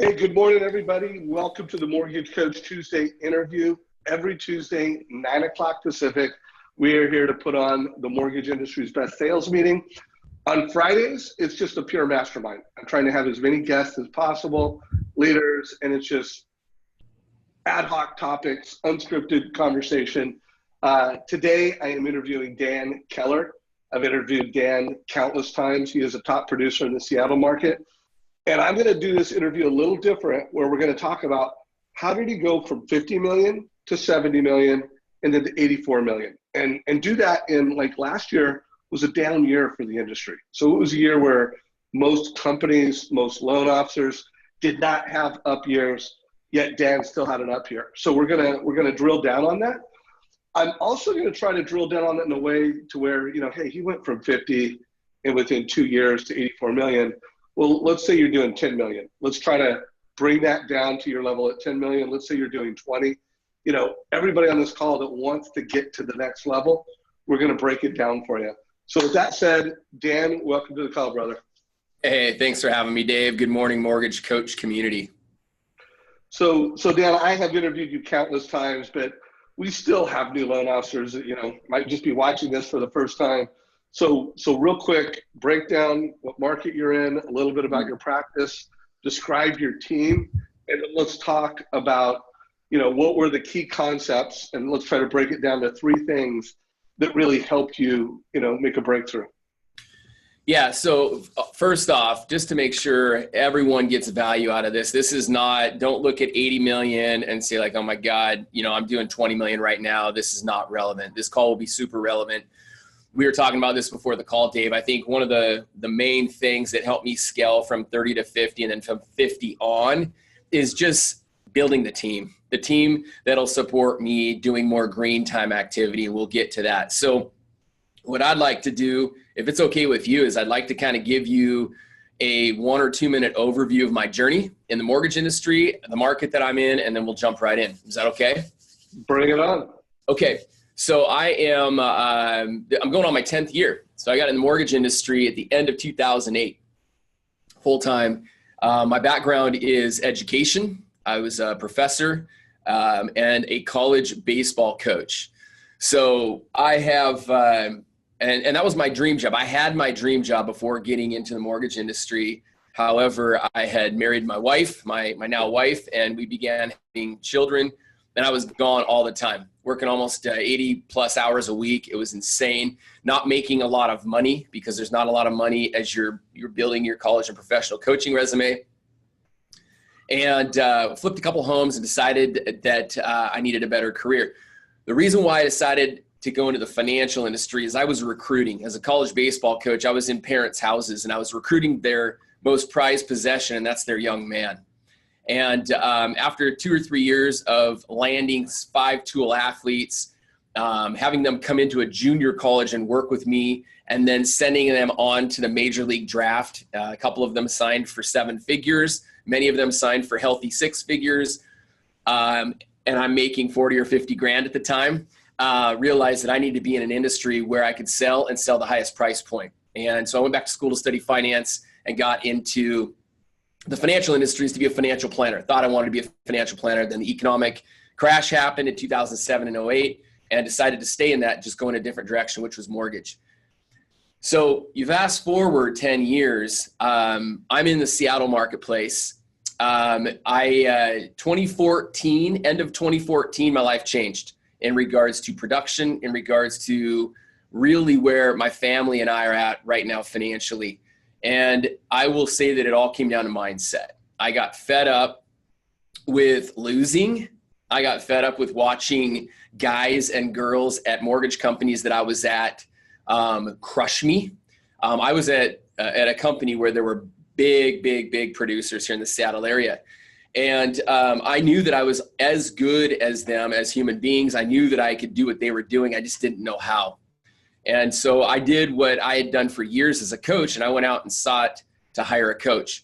Hey, good morning, everybody. Welcome to the Mortgage Coach Tuesday interview. Every Tuesday, 9 o'clock Pacific, we are here to put on the mortgage industry's best sales meeting. On Fridays, it's just a pure mastermind. I'm trying to have as many guests as possible, leaders, and it's just ad hoc topics, unscripted conversation. Today, I am interviewing Dan Keller. I've interviewed Dan countless times. He is a top producer in the Seattle market. And I'm going to do this interview a little different, where we're going to talk about how did he go from 50 million to 70 million and then to 84 million. And do that in, like, last year was a down year for the industry. So it was a year where most companies, most loan officers did not have up years, yet Dan still had an up year. So we're gonna drill down on that. I'm also going to try to drill down on it in a way to where, hey, he went from 50 and within 2 years to 84 million. Well, let's say you're doing 10 million. Let's try to bring that down to your level at 10 million. Let's say you're doing 20. Everybody on this call that wants to get to the next level, we're going to break it down for you. So with that said, Dan, welcome to the call, brother. Hey, thanks for having me, Dave. Good morning, mortgage coach community. So Dan, I have interviewed you countless times, but we still have new loan officers that, might just be watching this for the first time. So real quick, break down what market you're in, a little bit about your practice, describe your team, and then let's talk about, what were the key concepts, and let's try to break it down to 3 things that really helped you, make a breakthrough. Yeah, so first off, just to make sure everyone gets value out of this, this is not, don't look at 80 million and say like, oh my God, I'm doing 20 million right now. This is not relevant. This call will be super relevant. We were talking about this before the call, Dave. I think one of the main things that helped me scale from 30 to 50 and then from 50 on is just building the team that'll support me doing more green time activity. We'll get to that. So what I'd like to do, if it's okay with you, is I'd like to kind of give you a 1 or 2 minute overview of my journey in the mortgage industry, the market that I'm in, and then we'll jump right in. Is that okay? Bring it on. Okay. So I'm going on my 10th year. So I got in the mortgage industry at the end of 2008, full time. My background is education. I was a professor and a college baseball coach. So I have, and that was my dream job. I had my dream job before getting into the mortgage industry. However, I had married my wife, my now wife, and we began having children. And I was gone all the time, working almost 80 plus hours a week. It was insane, not making a lot of money because there's not a lot of money as you're building your college and professional coaching resume. And flipped a couple homes and decided that I needed a better career. The reason why I decided to go into the financial industry is I was recruiting. As a college baseball coach, I was in parents' houses and I was recruiting their most prized possession, and that's their young man. And after 2 or 3 years of landing 5 tool athletes, having them come into a junior college and work with me, and then sending them on to the major league draft, a couple of them signed for 7 figures, many of them signed for healthy 6 figures, and I'm making 40 or 50 grand at the time, realized that I need to be in an industry where I could sell and sell the highest price point. And so I went back to school to study finance and got into the financial industries to be a financial planner. Thought I wanted to be a financial planner. Then the economic crash happened in 2007 and 08, and decided to stay in that, just go in a different direction, which was mortgage. So you fast forward 10 years, I'm in the Seattle marketplace. 2014, end of 2014, my life changed in regards to production, in regards to really where my family and I are at right now financially. And I will say that it all came down to mindset. I got fed up with losing. I got fed up with watching guys and girls at mortgage companies that I was at crush me. I was at a company where there were big producers here in the Seattle area. And I knew that I was as good as them as human beings. I knew that I could do what they were doing. I just didn't know how. And so I did what I had done for years as a coach, and I went out and sought to hire a coach.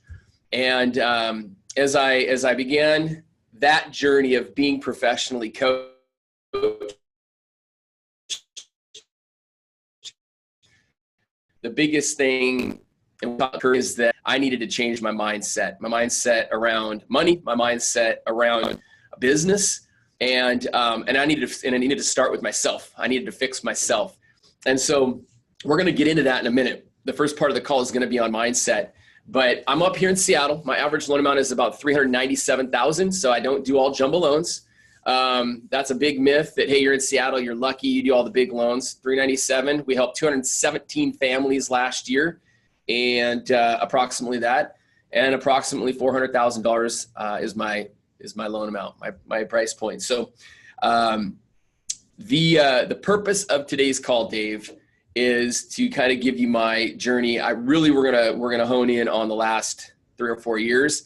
And as I began that journey of being professionally coached, the biggest thing is that I needed to change my mindset around money, my mindset around business. And I needed to start with myself. I needed to fix myself. And so we're going to get into that in a minute. The first part of the call is going to be on mindset, but I'm up here in Seattle. My average loan amount is about $397,000. So I don't do all jumbo loans. That's a big myth that, hey, you're in Seattle, you're lucky, you do all the big loans. 397. We helped 217 families last year, and approximately that, and approximately $400,000 is my loan amount, my price point. So the purpose of today's call, Dave, is to kind of give you my journey. We're gonna hone in on the last 3 or 4 years.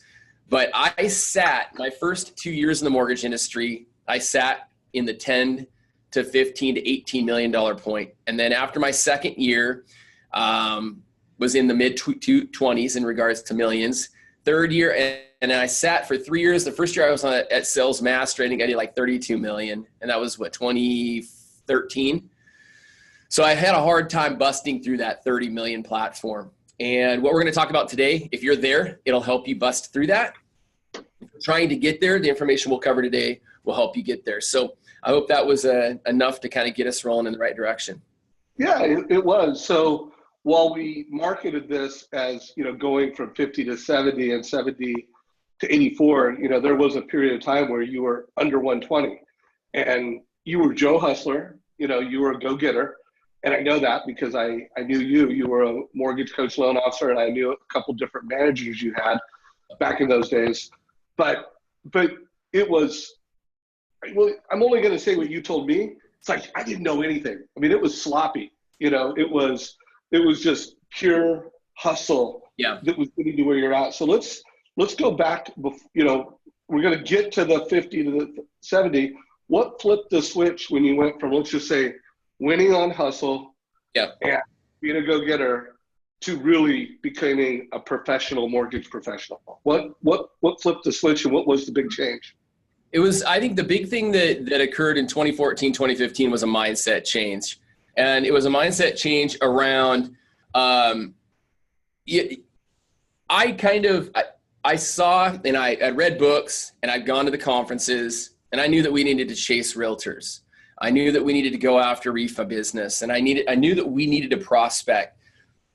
But I sat my first 2 years in the mortgage industry, I sat in the 10 to 15 to $18 million point. And then after my second year, was in the mid 20s in regards to millions. Third year, and I sat for 3 years. The first year I was at Sales Master, I think I did like 32 million. And that was 2013. So I had a hard time busting through that 30 million platform. And what we're going to talk about today, if you're there, it'll help you bust through that. If you're trying to get there, the information we'll cover today will help you get there. So I hope that was enough to kind of get us rolling in the right direction. Yeah, it was. So while we marketed this as, going from 50 to 70 and 70 to 84, there was a period of time where you were under 120 and you were Joe Hustler, you were a go-getter. And I know that because I knew you were a mortgage coach loan officer, and I knew a couple different managers you had back in those days. But it was, well, I'm only going to say what you told me. It's like, I didn't know anything. I mean, it was sloppy, it was just pure hustle. Yeah. That was getting to where you're at. So let's go back, we're going to get to the 50 to the 70. What flipped the switch when you went from, let's just say, winning on hustle, yeah, and being a go-getter to really becoming a professional mortgage professional? What flipped the switch, and what was the big change? It was, I think the big thing that occurred in 2014, 2015 was a mindset change. And it was a mindset change around, I saw, and I read books, and I'd gone to the conferences, and I knew that we needed to chase realtors. I knew that we needed to go after refi business, and I knew that we needed to prospect,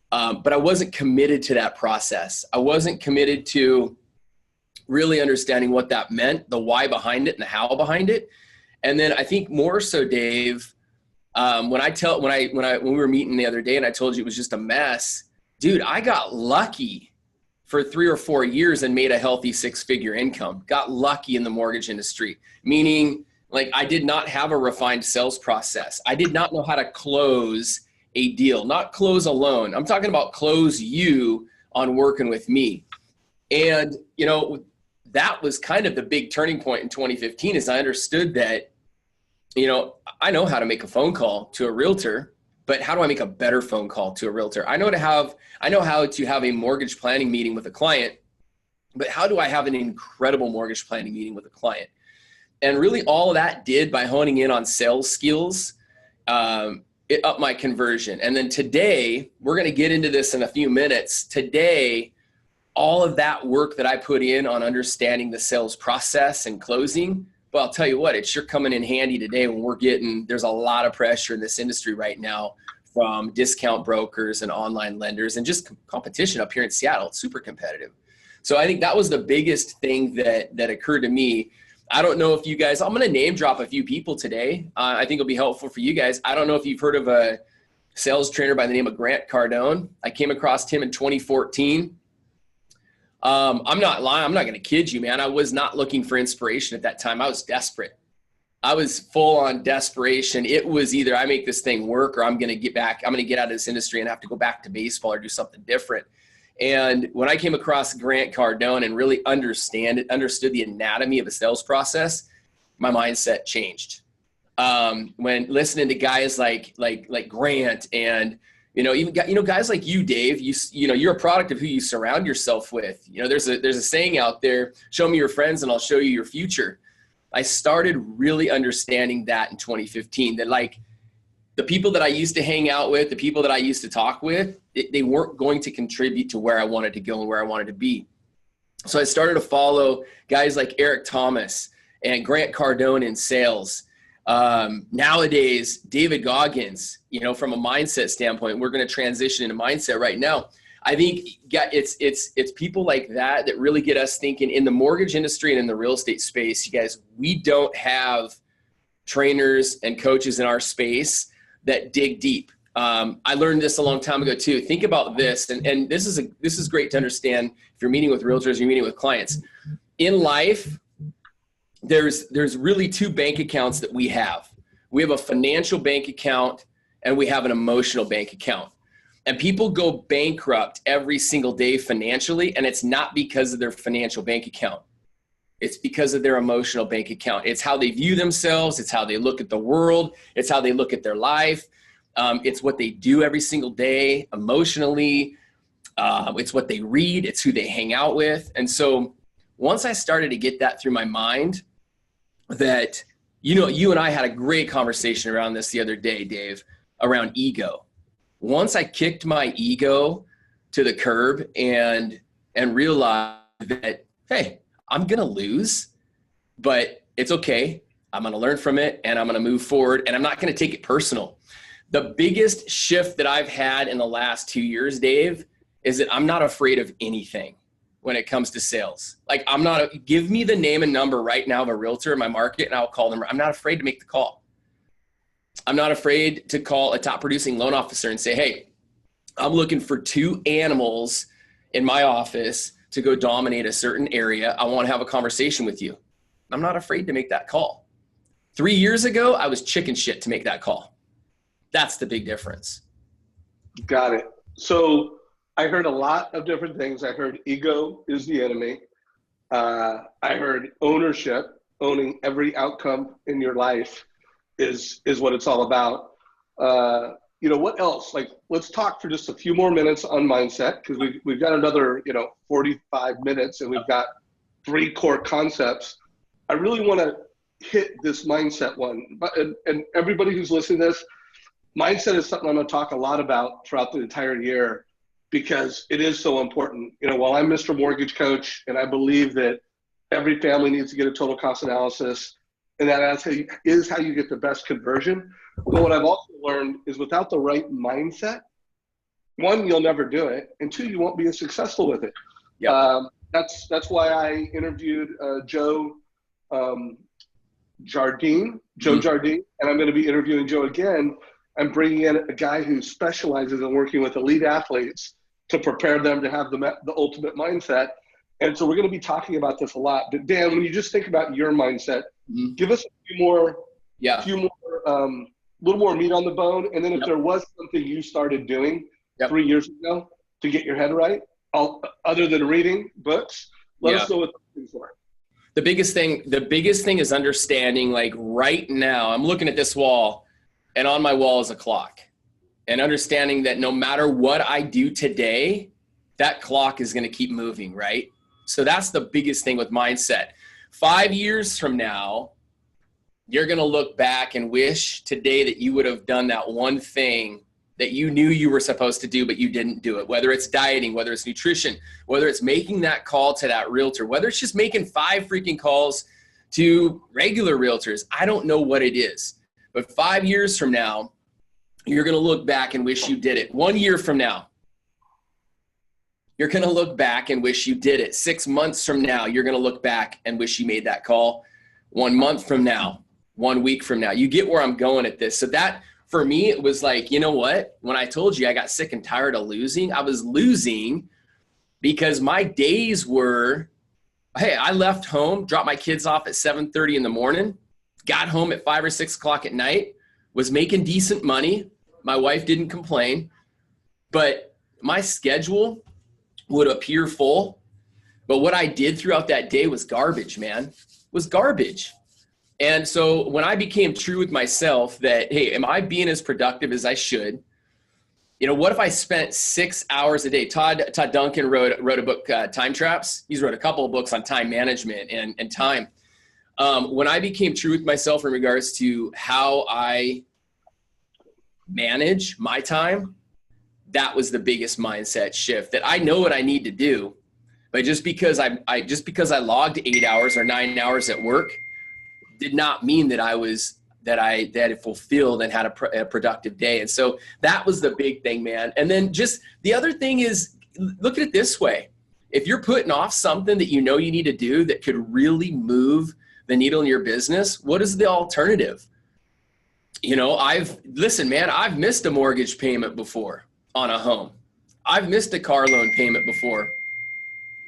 but I wasn't committed to that process. I wasn't committed to really understanding what that meant, the why behind it and the how behind it. And then I think more so, Dave, when we were meeting the other day and I told you it was just a mess, dude, I got lucky for 3 or 4 years and made a healthy 6-figure income. Got lucky in the mortgage industry, meaning like I did not have a refined sales process. I did not know how to close a deal, not close a loan. I'm talking about close you on working with me. And, that was kind of the big turning point in 2015 is I understood that, I know how to make a phone call to a realtor, but how do I make a better phone call to a realtor? I know how to have a mortgage planning meeting with a client, but how do I have an incredible mortgage planning meeting with a client? And really all of that did by honing in on sales skills, it upped my conversion. And then today, we're going to get into this in a few minutes. Today, all of that work that I put in on understanding the sales process and closing, well, I'll tell you what, it's sure coming in handy today when there's a lot of pressure in this industry right now from discount brokers and online lenders and just competition up here in Seattle. It's super competitive. So I think that was the biggest thing that occurred to me. I don't know if you guys, I'm going to name drop a few people today. I think it'll be helpful for you guys. I don't know if you've heard of a sales trainer by the name of Grant Cardone. I came across him in 2014. I'm not lying. I'm not going to kid you, man. I was not looking for inspiration at that time. I was desperate. I was full on desperation. It was either I make this thing work or I'm going to get out of this industry and have to go back to baseball or do something different. And when I came across Grant Cardone and really understood the anatomy of a sales process, my mindset changed. When listening to guys like Grant and, guys like you, Dave, you're a product of who you surround yourself with. There's a saying out there, show me your friends and I'll show you your future. I started really understanding that in 2015, that the people that I used to hang out with, the people that I used to talk with, they weren't going to contribute to where I wanted to go and where I wanted to be. So I started to follow guys like Eric Thomas and Grant Cardone in sales. Nowadays, David Goggins, from a mindset standpoint, we're going to transition into mindset right now. I think it's people like that really get us thinking. In the mortgage industry and in the real estate space, you guys, we don't have trainers and coaches in our space that dig deep. I learned this a long time ago too. Think about this, and this is great to understand if you're meeting with realtors, you're meeting with clients. In life, there's really two bank accounts that we have. We have a financial bank account and we have an emotional bank account. And people go bankrupt every single day financially, and it's not because of their financial bank account. It's because of their emotional bank account. It's how they view themselves. It's how they look at the world. It's how they look at their life. It's what they do every single day emotionally. It's what they read. It's who they hang out with. And so once I started to get that through my mind, that, you and I had a great conversation around this the other day, Dave, around ego. Once I kicked my ego to the curb and realized that, hey, I'm going to lose, but it's okay. I'm going to learn from it and I'm going to move forward, and I'm not going to take it personal. The biggest shift that I've had in the last 2 years, Dave, is that I'm not afraid of anything when it comes to sales. Like, give me the name and number right now of a realtor in my market and I'll call them. I'm not afraid to make the call. I'm not afraid to call a top producing loan officer and say, hey, I'm looking for 2 animals in my office to go dominate a certain area. I want to have a conversation with you. I'm not afraid to make that call. 3 years ago, I was chicken shit to make that call. That's the big difference. Got it. So I heard a lot of different things. I heard ego is the enemy. I heard ownership, owning every outcome in your life is what it's all about. What else? Like, let's talk for just a few more minutes on mindset, because we've got another 45 minutes and we've got 3 core concepts. I really want to hit this mindset one, and everybody who's listening to this, mindset is something I'm going to talk a lot about throughout the entire year, because it is so important. While I'm Mr. Mortgage Coach, and I believe that every family needs to get a total cost analysis, and that is how you get the best conversion. But what I've also learned is, without the right mindset, 1, you'll never do it, and 2, you won't be as successful with it. Yep. That's why I interviewed Joe Jardine, and I'm going to be interviewing Joe again. I'm bringing in a guy who specializes in working with elite athletes to prepare them to have the ultimate mindset. And so we're going to be talking about this a lot. But Dan, when you just think about your mindset, give us a little more meat on the bone. And then if there was something you started doing 3 years ago to get your head right, other than reading books, let us know what things are. The biggest thing is understanding, like, right now, I'm looking at this wall, and on my wall is a clock, and understanding that no matter what I do today, that clock is going to keep moving, right? So that's the biggest thing with mindset. 5 years from now, you're going to look back and wish today that you would have done that one thing that you knew you were supposed to do, but you didn't do it. Whether it's dieting, whether it's nutrition, whether it's making that call to that realtor, whether it's just making 5 freaking calls to regular realtors. I don't know what it is, but 5 years from now, you're going to look back and wish you did it. 1 year from now, you're going to look back and wish you did it. 6 months from now, you're going to look back and wish you made that call. 1 month from now, 1 week from now. You get where I'm going at this. So that, for me, it was like, you know what? When I told you I got sick and tired of losing, I was losing because my days were, hey, I left home, dropped my kids off at 7:30 in the morning, got home at 5 or 6 o'clock at night, was making decent money. My wife didn't complain, but my schedule would appear full. But what I did throughout that day was garbage, man, was garbage. And so when I became true with myself that, hey, am I being as productive as I should? What if I spent 6 hours a day? Todd Duncan wrote a book, Time Traps. He's wrote a couple of books on time management and time. When I became true with myself in regards to how I manage my time, that was the biggest mindset shift, that I know what I need to do, but just because I logged 8 hours or 9 hours at work did not mean that I fulfilled and had a productive day. And so that was the big thing, man. And then just the other thing is, look at it this way. If you're putting off something that you know you need to do that could really move the needle in your business, what is the alternative? You know, I've missed a mortgage payment before on a home. I've missed a car loan payment before.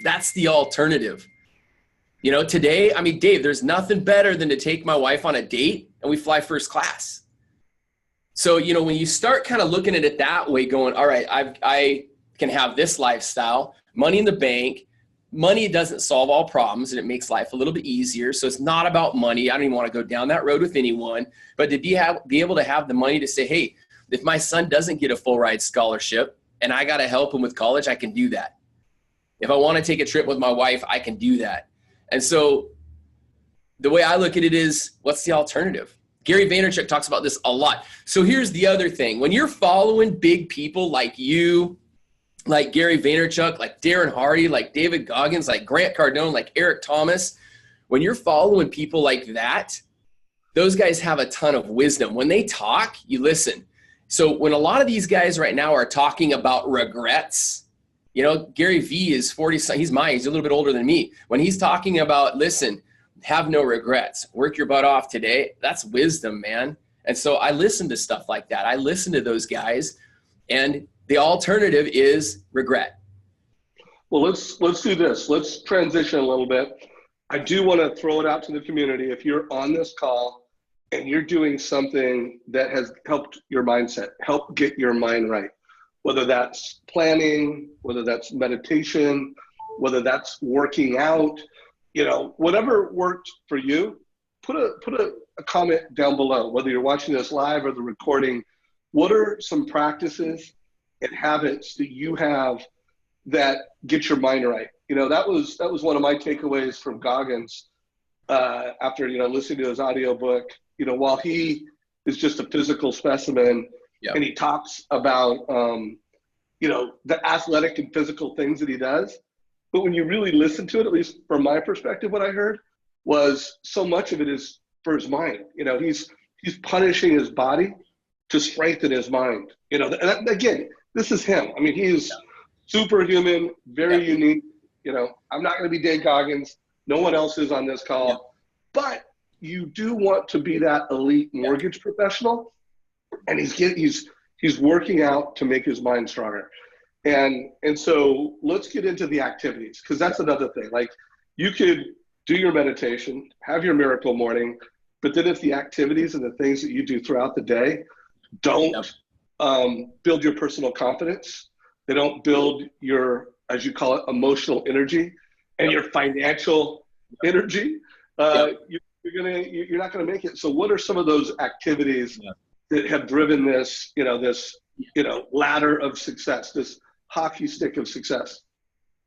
That's the alternative. You know, today, I mean, Dave, there's nothing better than to take my wife on a date and we fly first class. So, you know, when you start kind of looking at it that way, going, all right, I can have this lifestyle, money in the bank. Money doesn't solve all problems, and it makes life a little bit easier. So it's not about money. I don't even want to go down that road with anyone, but to be able to have the money to say, hey, if my son doesn't get a full ride scholarship and I got to help him with college, I can do that. If I want to take a trip with my wife, I can do that. And so the way I look at it is, what's the alternative? Gary Vaynerchuk talks about this a lot. So here's the other thing. When you're following big people like you, like Gary Vaynerchuk, like Darren Hardy, like David Goggins, like Grant Cardone, like Eric Thomas, when you're following people like that, those guys have a ton of wisdom. When they talk, you listen. So when a lot of these guys right now are talking about regrets, you know, Gary V is 40, he's a little bit older than me. When he's talking about, listen, have no regrets, work your butt off today, that's wisdom, man. And so I listen to stuff like that. I listen to those guys, and the alternative is regret. Well, let's do this. Let's transition a little bit. I do want to throw it out to the community. If you're on this call and you're doing something that has helped your mindset, help get your mind right, whether that's planning, whether that's meditation, whether that's working out, you know, whatever worked for you, put a comment down below, whether you're watching this live or the recording. What are some practices and habits that you have that get your mind right? You know, that was one of my takeaways from Goggins after, you know, listening to his audiobook. You know, while he is just a physical specimen, and he talks about, you know, the athletic and physical things that he does. But when you really listen to it, at least from my perspective, what I heard was so much of it is for his mind. You know, he's punishing his body to strengthen his mind. You know, and again, this is him. I mean, he's superhuman, very unique. You know, I'm not going to be Dave Goggins. No one else is on this call. But you do want to be that elite mortgage professional, and he's working out to make his mind stronger. And so let's get into the activities, because that's another thing. Like, you could do your meditation, have your miracle morning, but then if the activities and the things that you do throughout the day don't build your personal confidence, they don't build your, as you call it, emotional energy and your financial energy, you're not going to make it. So what are some of those activities that have driven this, you know, ladder of success, this hockey stick of success?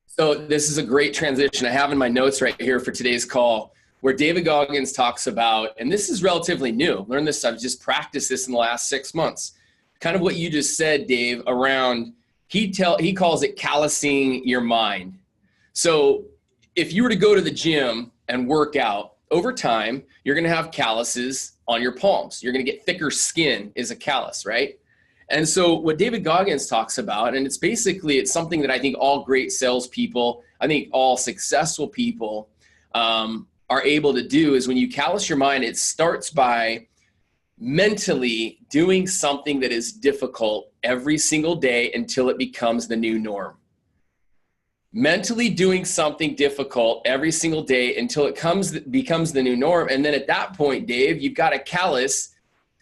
So this is a great transition. I have in my notes right here for today's call where David Goggins talks about, and this is relatively new, learned this, I've just practiced this in the last 6 months, kind of what you just said, Dave, around, he calls it callousing your mind. So if you were to go to the gym and work out, over time, you're going to have calluses on your palms. You're going to get thicker skin is a callus, right? And so what David Goggins talks about, and it's something that I think all great salespeople, I think all successful people are able to do, is when you callous your mind, it starts by mentally doing something that is difficult every single day until it becomes the new norm. Mentally doing something difficult every single day until it becomes the new norm. And then at that point, Dave, you've got a callus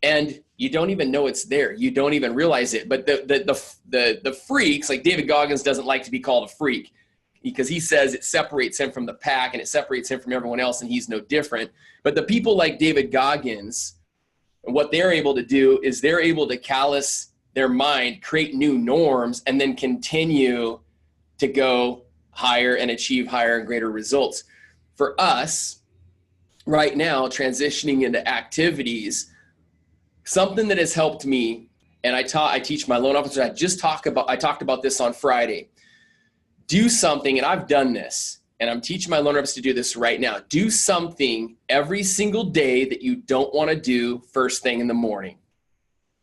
and you don't even know it's there. You don't even realize it. But the freaks, like David Goggins doesn't like to be called a freak because he says it separates him from the pack and it separates him from everyone else and he's no different. But the people like David Goggins, what they're able to do is they're able to callous their mind, create new norms, and then continue to go higher and achieve higher and greater results. For us, right now, transitioning into activities, something that has helped me and I teach my loan officers. I talked about this on Friday. Do something, and I've done this, and I'm teaching my loan officers to do this right now. Do something every single day that you don't want to do first thing in the morning.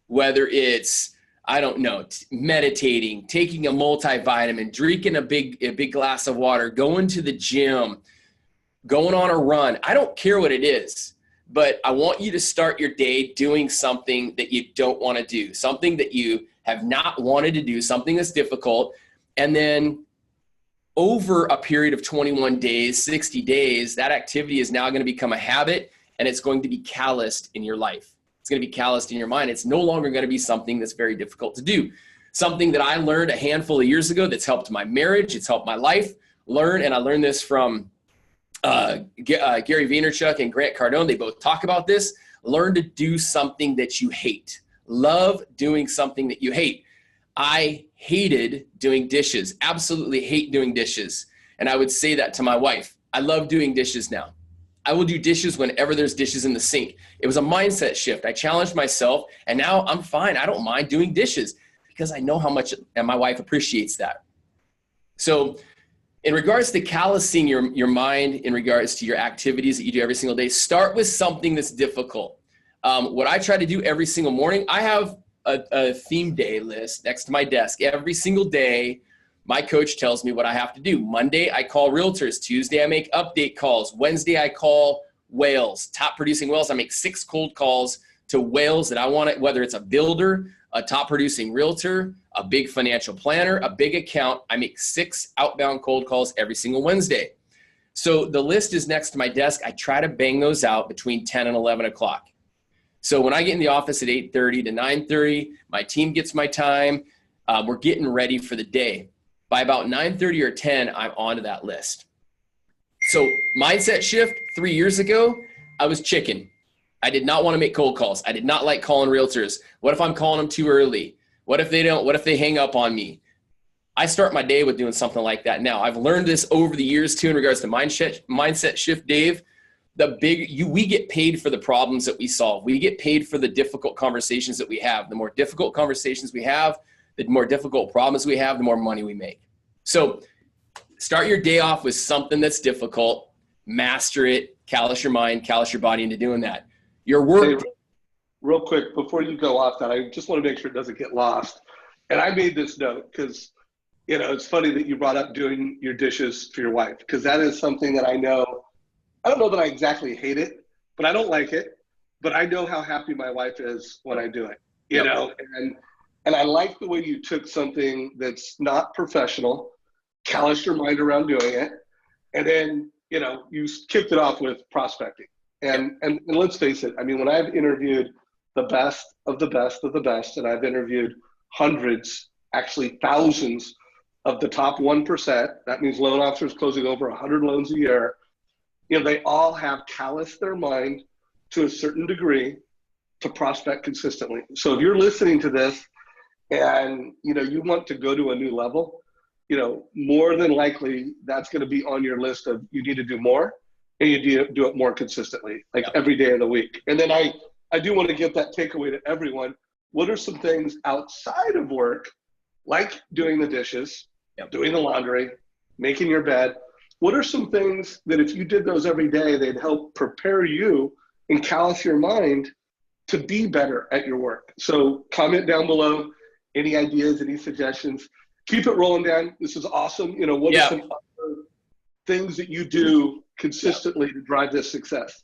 Whether it's, I don't know, meditating, taking a multivitamin, drinking a big glass of water, going to the gym, going on a run. I don't care what it is, but I want you to start your day doing something that you don't want to do, something that you have not wanted to do, something that's difficult. And then over a period of 21 days, 60 days, that activity is now going to become a habit, and it's going to be calloused in your life. It's going to be calloused in your mind. It's no longer going to be something that's very difficult to do. Something that I learned a handful of years ago that's helped my marriage, it's helped my life. And I learned this from Gary Vaynerchuk and Grant Cardone. They both talk about this. Learn to do something that you hate. Love doing something that you hate. I hated doing dishes, absolutely hate doing dishes. And I would say that to my wife. I love doing dishes now. I will do dishes whenever there's dishes in the sink. It was a mindset shift. I challenged myself, and now I'm fine. I don't mind doing dishes because I know how much, and my wife appreciates that. So in regards to callousing your mind, in regards to your activities that you do every single day, start with something that's difficult. What I try to do every single morning, I have a theme day list next to my desk. Every single day, my coach tells me what I have to do. Monday, I call realtors. Tuesday, I make update calls. Wednesday, I call whales, top producing whales. I make 6 cold calls to whales that I want it, whether it's a builder, a top producing realtor, a big financial planner, a big account. I make 6 outbound cold calls every single Wednesday. So the list is next to my desk. I try to bang those out between 10 and 11 o'clock. So when I get in the office at 8:30 to 9:30, my team gets my time. We're getting ready for the day. By about 9:30 or 10, I'm onto that list. So mindset shift, 3 years ago, I was chicken. I did not want to make cold calls. I did not like calling realtors. What if I'm calling them too early? What if they hang up on me? I start my day with doing something like that now. I've learned this over the years too in regards to mindset shift, Dave. We get paid for the problems that we solve. We get paid for the difficult conversations that we have. The more difficult conversations we have, the more difficult problems we have, the more money we make. So start your day off with something that's difficult, master it, callous your mind, callous your body into doing that. Your work. Hey, real quick, before you go off that, I just want to make sure it doesn't get lost. And I made this note because, it's funny that you brought up doing your dishes for your wife, because that is something that I don't know that I exactly hate it, but I don't like it. But I know how happy my wife is when I do it, you know, and I like the way you took something that's not professional, calloused your mind around doing it, and then, you kicked it off with prospecting. And let's face it, I mean, when I've interviewed the best of the best of the best, and I've interviewed hundreds, actually thousands of the top 1%, that means loan officers closing over 100 loans a year, they all have calloused their mind to a certain degree to prospect consistently. So if you're listening to this and, you want to go to a new level, more than likely that's going to be on your list of you need to do more, and you do it more consistently, like every day of the week. And then I do want to give that takeaway to everyone. What are some things outside of work, like doing the dishes, doing the laundry, making your bed? What are some things that if you did those every day, they'd help prepare you and callous your mind to be better at your work? So comment down below any ideas, any suggestions. Keep it rolling, Dan. This is awesome. What are some other things that you do consistently to drive this success?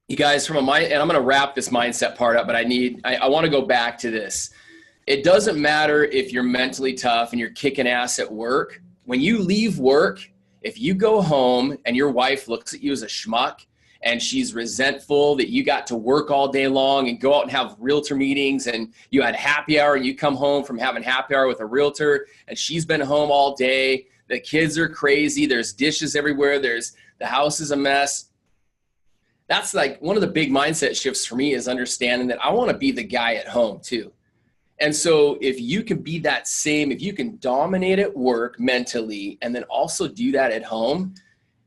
You guys, and I'm going to wrap this mindset part up, but I want to go back to this. It doesn't matter if you're mentally tough and you're kicking ass at work. When you leave work, if you go home and your wife looks at you as a schmuck and she's resentful that you got to work all day long and go out and have realtor meetings and you had happy hour and you come home from having happy hour with a realtor and she's been home all day, the kids are crazy, there's dishes everywhere, the house is a mess. That's like one of the big mindset shifts for me, is understanding that I want to be the guy at home too. And so if you can be that same, if you can dominate at work mentally and then also do that at home,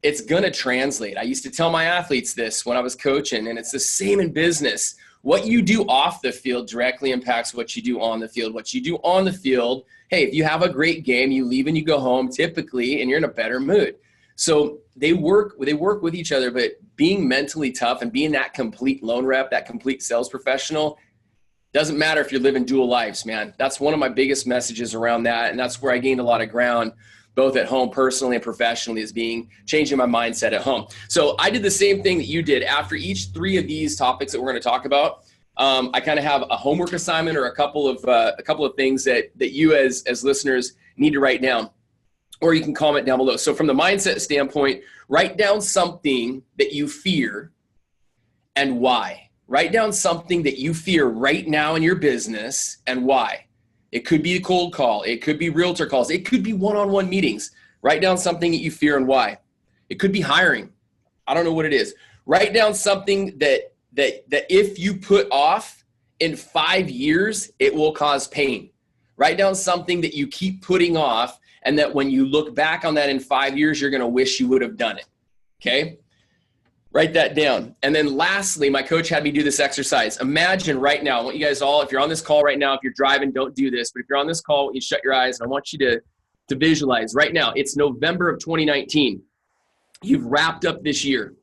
it's going to translate. I used to tell my athletes this when I was coaching, and it's the same in business. What you do off the field directly impacts what you do on the field. What you do on the field, hey, if you have a great game, you leave and you go home typically, and you're in a better mood. So they work with each other, but being mentally tough and being that complete loan rep, that complete sales professional, doesn't matter if you're living dual lives, man. That's one of my biggest messages around that. And that's where I gained a lot of ground, both at home personally and professionally, is changing my mindset at home. So I did the same thing that you did. After each 3 of these topics that we're going to talk about, I kind of have a homework assignment or a couple of things that you as listeners need to write down, or you can comment down below. So from the mindset standpoint, write down something that you fear and why. Write down something that you fear right now in your business and why. It could be a cold call. It could be realtor calls. It could be one-on-one meetings. Write down something that you fear and why. It could be hiring. I don't know what it is. Write down something that if you put off in 5 years, it will cause pain. Write down something that you keep putting off, and that when you look back on that in 5 years, you're going to wish you would have done it. Okay? Write that down. And then lastly, my coach had me do this exercise. Imagine right now, I want you guys all, if you're on this call right now, if you're driving, don't do this. But if you're on this call, you shut your eyes, and I want you to visualize right now. It's November of 2019. You've wrapped up this year.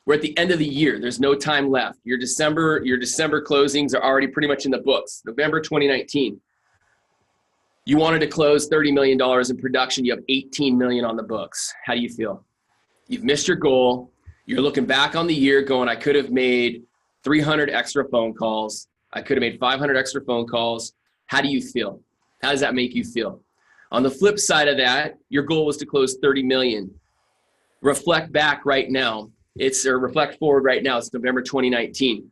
We're at the end of the year. There's no time left. Your December closings are already pretty much in the books. November 2019. You wanted to close $30 million in production. You have $18 million on the books. How do you feel? You've missed your goal. You're looking back on the year going, I could have made 300 extra phone calls. I could have made 500 extra phone calls. How do you feel? How does that make you feel? On the flip side of that, your goal was to close 30 million. Reflect back right now. Reflect forward right now. It's November 2019.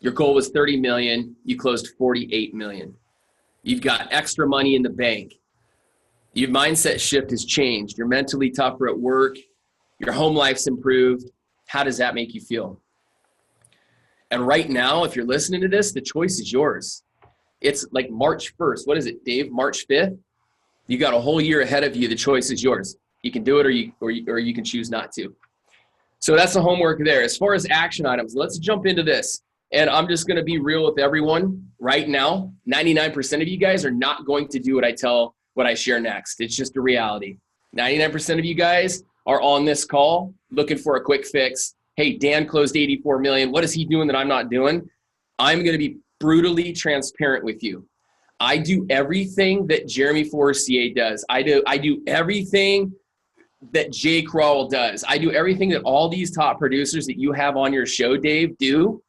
Your goal was 30 million. You closed 48 million. You've got extra money in the bank. Your mindset shift has changed. You're mentally tougher at work. Your home life's improved. How does that make you feel? And right now, if you're listening to this, the choice is yours. It's like March 1st. What is it, Dave? March 5th? You got a whole year ahead of you. The choice is yours. You can do it, or you can choose not to. So that's the homework there. As far as action items, let's jump into this. And I'm just going to be real with everyone right now. 99% of you guys are not going to do what I share next. It's just a reality. 99% of you guys are on this call looking for a quick fix. Hey, Dan closed 84 million. What is he doing that I'm not doing? I'm going to be brutally transparent with you. I do everything that Jeremy Forcier does. I do everything that Jay Crowell does. I do everything that all these top producers that you have on your show, Dave, do.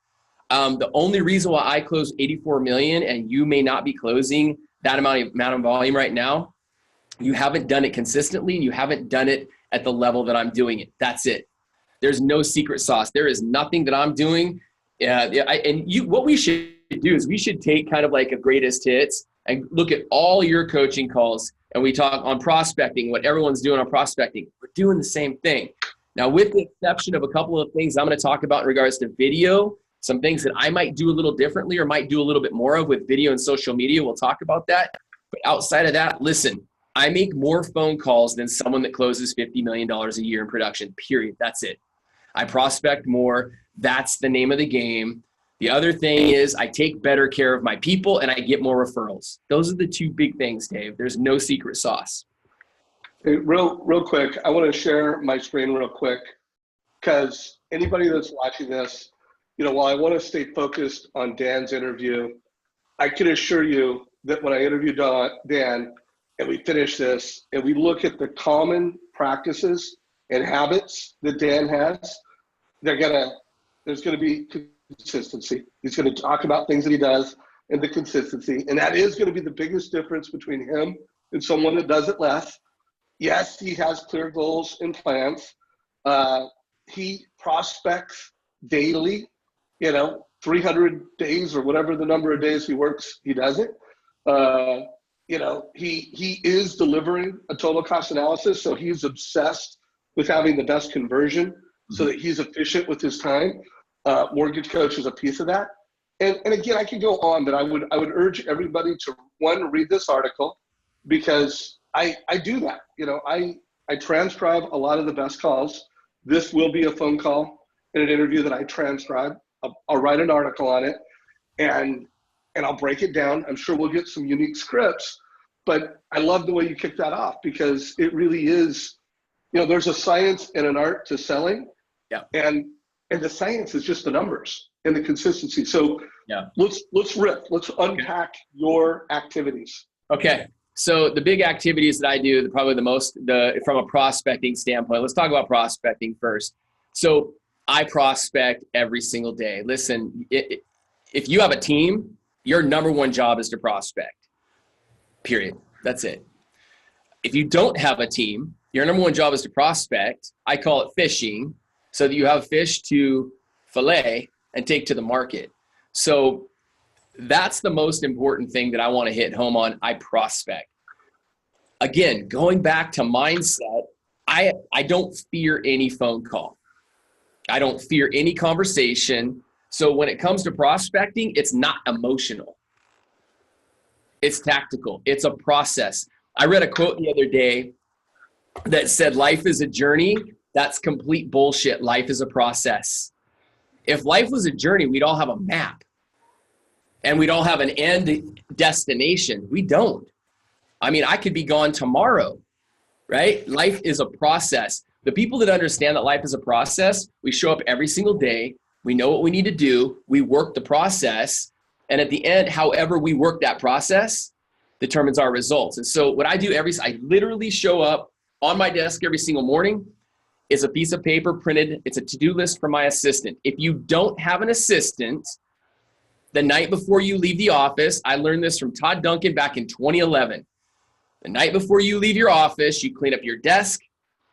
The only reason why I closed 84 million and you may not be closing that amount of volume right now, you haven't done it consistently, and you haven't done it at the level that I'm doing it. That's it. There's no secret sauce. There is nothing that I'm doing. What we should do is we should take kind of like a greatest hits and look at all your coaching calls, and we talk on prospecting, what everyone's doing on prospecting. We're doing the same thing. Now, with the exception of a couple of things I'm going to talk about in regards to video, some things that I might do a little differently or might do a little bit more of with video and social media. We'll talk about that. But outside of that, listen, I make more phone calls than someone that closes $50 million a year in production, period. That's it. I prospect more. That's the name of the game. The other thing is I take better care of my people and I get more referrals. Those are the 2 big things, Dave. There's no secret sauce. Hey, real quick, I want to share my screen real quick, because anybody that's watching this, while I want to stay focused on Dan's interview, I can assure you that when I interview Dan and we finish this and we look at the common practices and habits that Dan has, there's going to be consistency. He's going to talk about things that he does and the consistency. And that is going to be the biggest difference between him and someone that does it less. Yes, he has clear goals and plans. He prospects daily, 300 days or whatever the number of days he works, he does it. He is delivering a total cost analysis. So he's obsessed with having the best conversion so that he's efficient with his time. Mortgage Coach is a piece of that. And again, I could go on, but I would urge everybody to, one, read this article, because I do that. I transcribe a lot of the best calls. This will be a phone call and an interview that I transcribe. I'll write an article on it, and I'll break it down. I'm sure we'll get some unique scripts, but I love the way you kick that off, because it really is, there's a science and an art to selling. Yeah. And the science is just the numbers and the consistency. So yeah, let's rip. Let's unpack your activities. Okay. So the big activities that I do, probably from a prospecting standpoint, let's talk about prospecting first. So I prospect every single day. Listen, if you have a team, your number one job is to prospect, period. That's it. If you don't have a team, your number one job is to prospect. I call it fishing, so that you have fish to fillet and take to the market. So that's the most important thing that I want to hit home on. I prospect. Again, going back to mindset, I don't fear any phone call. I don't fear any conversation. So when it comes to prospecting, it's not emotional. It's tactical. It's a process. I read a quote the other day that said, life is a journey. That's complete bullshit. Life is a process. If life was a journey, we'd all have a map and we'd all have an end destination. We don't. I mean, I could be gone tomorrow, right? Life is a process. The people that understand that life is a process, we show up every single day. We know what we need to do. We work the process. And at the end, however we work that process determines our results. And so what I do I literally show up on my desk every single morning. It's a piece of paper printed. It's a to-do list for my assistant. If you don't have an assistant, the night before you leave the office, I learned this from Todd Duncan back in 2011. The night before you leave your office, you clean up your desk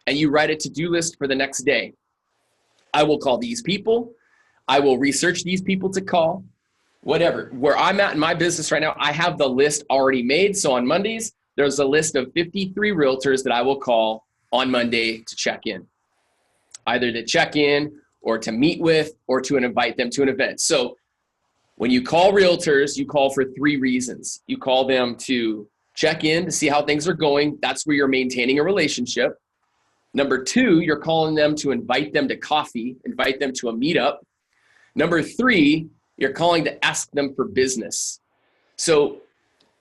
and you write a to-do list for the next day. I will call these people. I will research these people to call, whatever. Where I'm at in my business right now, I have the list already made. So on Mondays, there's a list of 53 realtors that I will call on Monday to check in, either to check in or to meet with or to invite them to an event. So when you call realtors, you call for 3 reasons. You call them to check in to see how things are going. That's where you're maintaining a relationship. Number 2, you're calling them to invite them to coffee, invite them to a meetup. Number 3, you're calling to ask them for business. So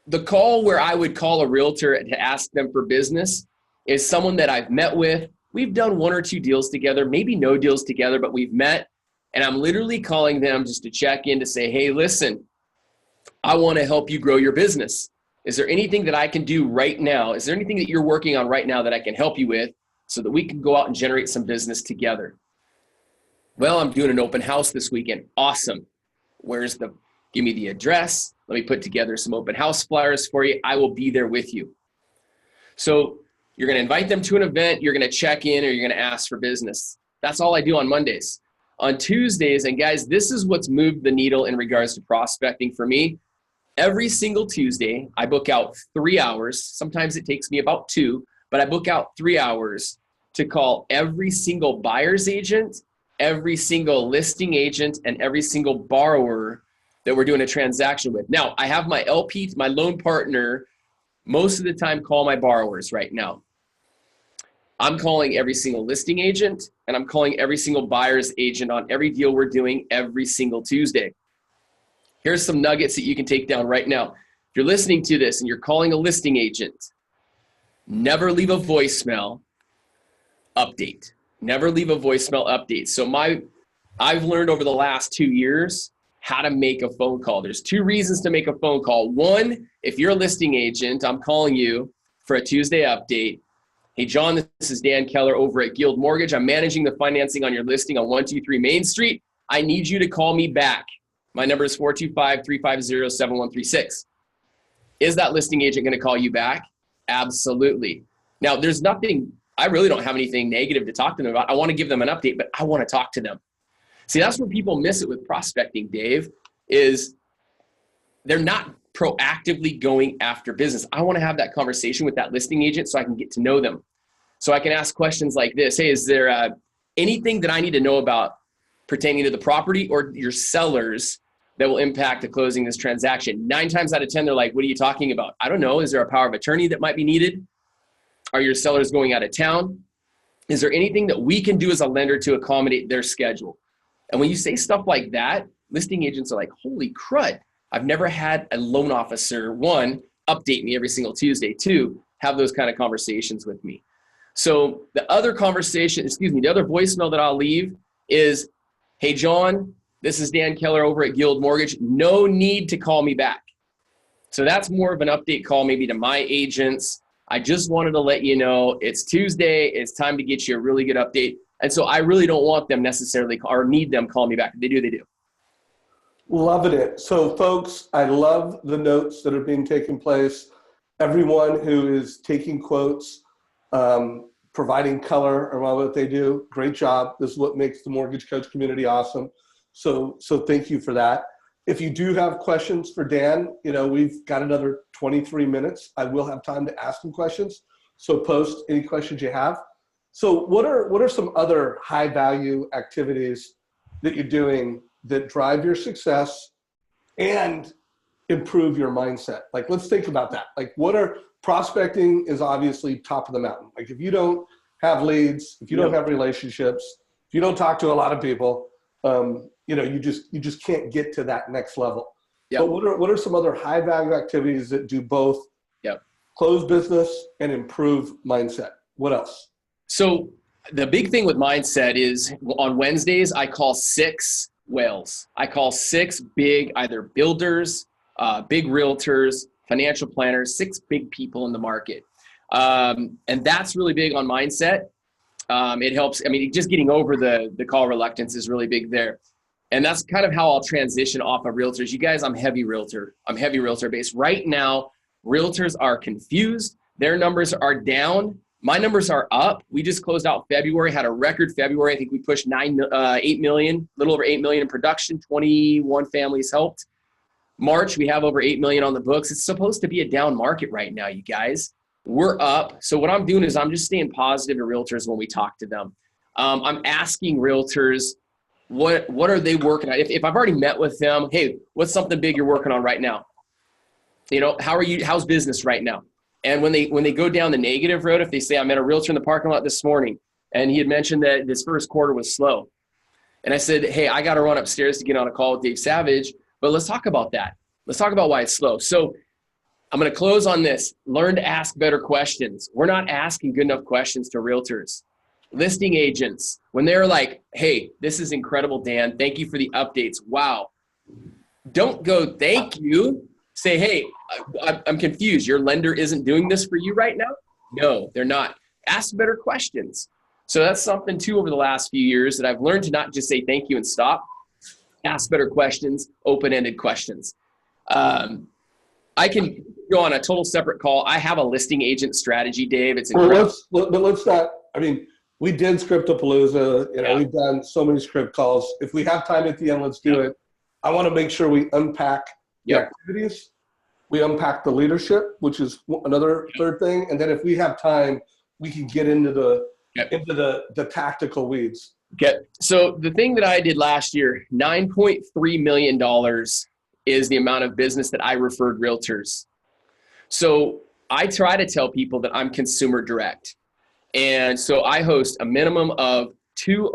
the call where I would call a realtor to ask them for business is someone that I've met with. We've done 1 or 2 deals together, maybe no deals together, but we've met. And I'm literally calling them just to check in to say, hey, listen, I want to help you grow your business. Is there anything that I can do right now? Is there anything that you're working on right now that I can help you with so that we can go out and generate some business together? Well, I'm doing an open house this weekend. Awesome. Give me the address. Let me put together some open house flyers for you. I will be there with you. So you're going to invite them to an event. You're going to check in or you're going to ask for business. That's all I do on Mondays. On Tuesdays, and guys, this is what's moved the needle in regards to prospecting for me. Every single Tuesday, I book out 3 hours. Sometimes it takes me about 2, but I book out 3 hours to call every single buyer's agent, every single listing agent, and every single borrower that we're doing a transaction with. Now, I have my LP, my loan partner, most of the time call my borrowers right now. I'm calling every single listing agent, and I'm calling every single buyer's agent on every deal we're doing every single Tuesday. Here's some nuggets that you can take down right now. If you're listening to this and you're calling a listing agent, never leave a voicemail update. Never leave a voicemail update. So I've learned over the last 2 years how to make a phone call. There's 2 reasons to make a phone call. 1, if you're a listing agent, I'm calling you for a Tuesday update. Hey, John, this is Dan Keller over at Guild Mortgage. I'm managing the financing on your listing on 123 Main Street. I need you to call me back. My number is 425-350-7136. Is that listing agent going to call you back? Absolutely. Now, there's nothing, I really don't have anything negative to talk to them about. I want to give them an update, but I want to talk to them. See, that's where people miss it with prospecting, Dave, is they're not proactively going after business. I want to have that conversation with that listing agent so I can get to know them. So I can ask questions like this. Hey, is there anything that I need to know about pertaining to the property or your sellers that will impact the closing of this transaction? 9 times out of 10, they're like, what are you talking about? I don't know. Is there a power of attorney that might be needed? Are your sellers going out of town? Is there anything that we can do as a lender to accommodate their schedule? And when you say stuff like that, listing agents are like, holy crud, I've never had a loan officer, one, update me every single Tuesday, two, have those kind of conversations with me. So the other the other voicemail that I'll leave is, hey, John, this is Dan Keller over at Guild Mortgage. No need to call me back. So that's more of an update call maybe to my agents. I just wanted to let you know it's Tuesday. It's time to get you a really good update. And so I really don't want them necessarily or need them call me back. If they do, they do. Loving it. So folks, I love the notes that are being taken place. Everyone who is taking quotes, providing color around what they do, great job. This is what makes the mortgage coach community awesome. So thank you for that. If you do have questions for Dan, we've got another 23 minutes. I will have time to ask him questions. So post any questions you have. So what are some other high value activities that you're doing that drive your success and improve your mindset? Like, let's think about that. Like, prospecting is obviously top of the mountain. Like, if you don't have leads, if you don't have relationships, if you don't talk to a lot of people, you just can't get to that next level. Yep. But what are some other high value activities that do both close business and improve mindset? What else? So the big thing with mindset is on Wednesdays, I call 6 whales. I call 6 big, either builders, big realtors, financial planners, 6 big people in the market. And that's really big on mindset. It helps. Just getting over the call reluctance is really big there. And that's kind of how I'll transition off of realtors. You guys, I'm heavy realtor based. Right now, realtors are confused. Their numbers are down. My numbers are up. We just closed out February, had a record February. I think we pushed 8 million, a little over 8 million in production, 21 families helped. March, we have over 8 million on the books. It's supposed to be a down market right now, you guys. We're up. So what I'm doing is I'm just staying positive to realtors when we talk to them. I'm asking realtors, what are they working on? If I've already met with them, hey, what's something big you're working on right now? How are you? How's business right now? And when they go down the negative road, if they say, I met a realtor in the parking lot this morning, and he had mentioned that this first quarter was slow. And I said, hey, I got to run upstairs to get on a call with Dave Savage, but let's talk about that. Let's talk about why it's slow. So I'm going to close on this. Learn to ask better questions. We're not asking good enough questions to realtors. Listing agents, when they're like, hey, this is incredible, Dan. Thank you for the updates. Wow. Don't go, thank you. Say, hey, I'm confused. Your lender isn't doing this for you right now? No, they're not. Ask better questions. So that's something too over the last few years that I've learned to not just say thank you and stop. Ask better questions, open-ended questions. I can go on a total separate call. I have a listing agent strategy, Dave. It's incredible. But let's not, we did Scriptapalooza. We've done so many script calls. If we have time at the end, let's do it. I want to make sure we unpack the activities. We unpack the leadership, which is another third thing. And then if we have time, we can get into the tactical weeds. Okay. So the thing that I did last year, $9.3 million is the amount of business that I referred realtors. So I try to tell people that I'm consumer direct. And so I host a minimum of 2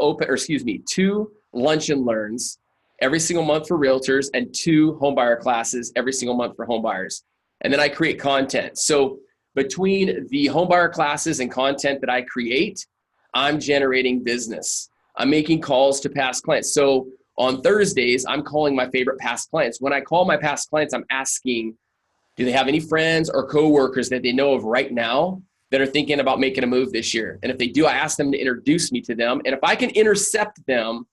lunch and learns every single month for realtors and 2 homebuyer classes every single month for homebuyers. And then I create content. So between the homebuyer classes and content that I create, I'm generating business. I'm making calls to past clients. So on Thursdays, I'm calling my favorite past clients. When I call my past clients, I'm asking, do they have any friends or coworkers that they know of right now that are thinking about making a move this year? And if they do, I ask them to introduce me to them. And if I can intercept them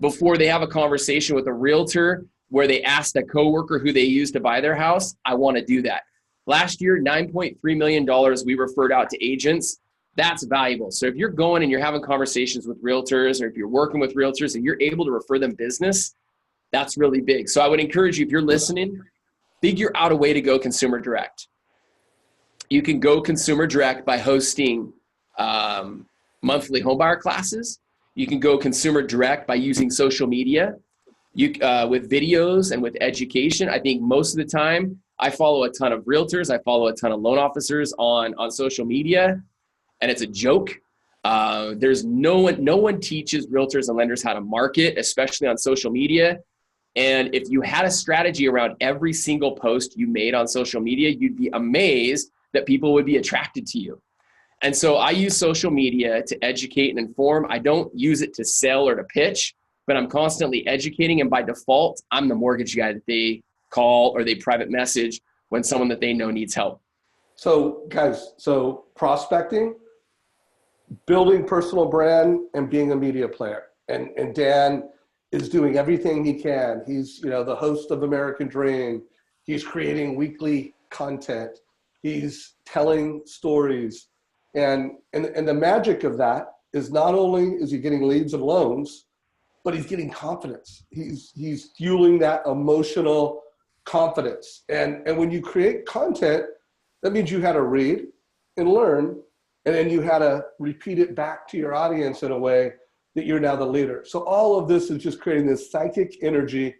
before they have a conversation with a realtor where they asked a coworker who they used to buy their house, I want to do that. Last year, $9.3 million we referred out to agents. That's valuable. So if you're going and you're having conversations with realtors, or if you're working with realtors and you're able to refer them business, that's really big. So I would encourage you, if you're listening, figure out a way to go consumer direct. You can go consumer direct by hosting monthly homebuyer classes. You can go consumer direct by using social media with videos and with education. I think most of the time I follow a ton of realtors. I follow a ton of loan officers on social media, and it's a joke. There's no one teaches realtors and lenders how to market, especially on social media. And if you had a strategy around every single post you made on social media, you'd be amazed that people would be attracted to you. And so I use social media to educate and inform. I don't use it to sell or to pitch, but I'm constantly educating. And by default, I'm the mortgage guy that they call or they private message when someone that they know needs help. So guys, so prospecting, building personal brand, and being a media player. And Dan is doing everything he can. He's, the host of American Dream. He's creating weekly content. He's telling stories. And the magic of that is not only is he getting leads and loans, but he's getting confidence. He's fueling that emotional confidence. And when you create content, that means you had to read and learn, and then you had to repeat it back to your audience in a way that you're now the leader. So all of this is just creating this psychic energy